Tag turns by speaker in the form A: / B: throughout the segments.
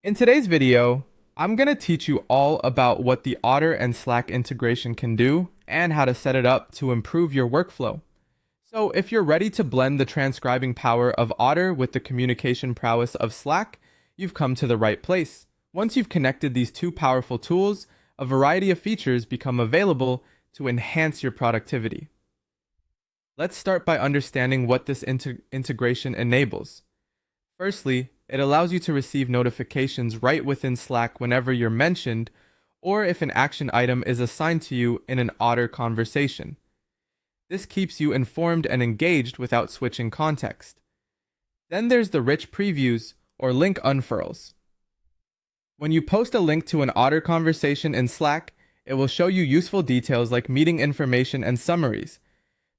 A: In today's video, I'm going to teach you all about what the Otter and Slack integration can do and how to set it up to improve your workflow. So if you're ready to blend the transcribing power of Otter with the communication prowess of Slack, you've come to the right place. Once you've connected these two powerful tools, a variety of features become available to enhance your productivity. Let's start by understanding what this integration enables. Firstly, it allows you to receive notifications right within Slack whenever you're mentioned, or if an action item is assigned to you in an Otter conversation. This keeps you informed and engaged without switching context. Then there's the rich previews, or link unfurls. When you post a link to an Otter conversation in Slack, it will show you useful details like meeting information and summaries.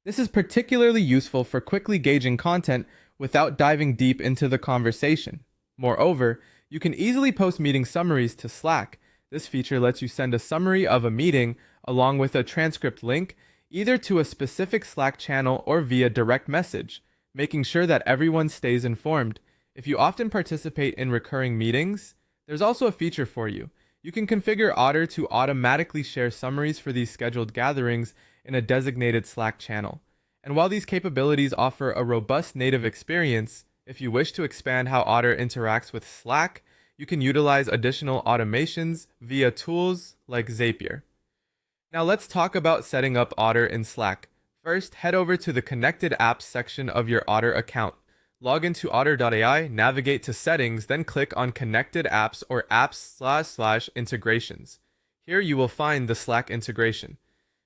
A: This is particularly useful for quickly gauging content without diving deep into the conversation. Moreover, you can easily post meeting summaries to Slack. This feature lets you send a summary of a meeting along with a transcript link either to a specific Slack channel or via direct message, making sure that everyone stays informed. If you often participate in recurring meetings, there's also a feature for you. You can configure Otter to automatically share summaries for these scheduled gatherings in a designated Slack channel. And while these capabilities offer a robust native experience, if you wish to expand how Otter interacts with Slack, you can utilize additional automations via tools like Zapier. Now let's talk about setting up Otter in Slack. First, head over to the Connected Apps section of your Otter account. Log into Otter AI, navigate to Settings, then click on Connected Apps or Apps/Integrations. Here you will find the Slack integration.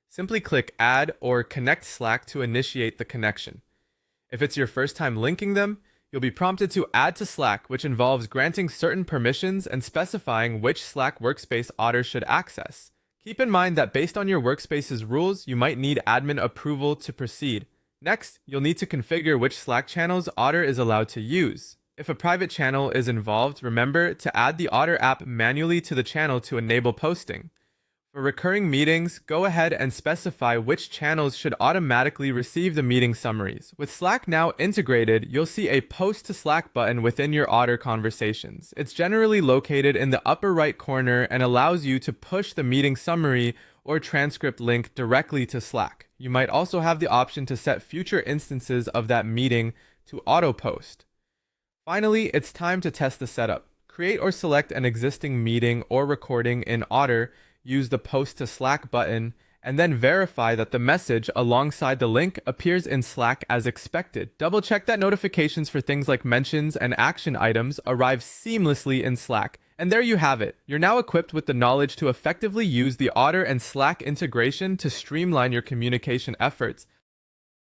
A: Simply click Add or Connect Slack to initiate the connection. If it's your first time linking them, you'll be prompted to Add to Slack, which involves granting certain permissions and specifying which Slack workspace Otter should access. Keep in mind that based on your workspace's rules, you might need admin approval to proceed. Next, you'll need to configure which Slack channels Otter is allowed to use. If a private channel is involved, remember to add the Otter app manually to the channel to enable posting. For recurring meetings, go ahead and specify which channels should automatically receive the meeting summaries. With Slack now integrated, you'll see a Post to Slack button within your Otter conversations. It's generally located in the upper right corner and allows you to push the meeting summary or transcript link directly to Slack. You might also have the option to set future instances of that meeting to auto-post. Finally, it's time to test the setup. Create or select an existing meeting or recording in Otter, use the Post to Slack button, and then verify that the message alongside the link appears in Slack as expected. Double check that notifications for things like mentions and action items arrive seamlessly in Slack. And there you have it. You're now equipped with the knowledge to effectively use the Otter and Slack integration to streamline your communication efforts.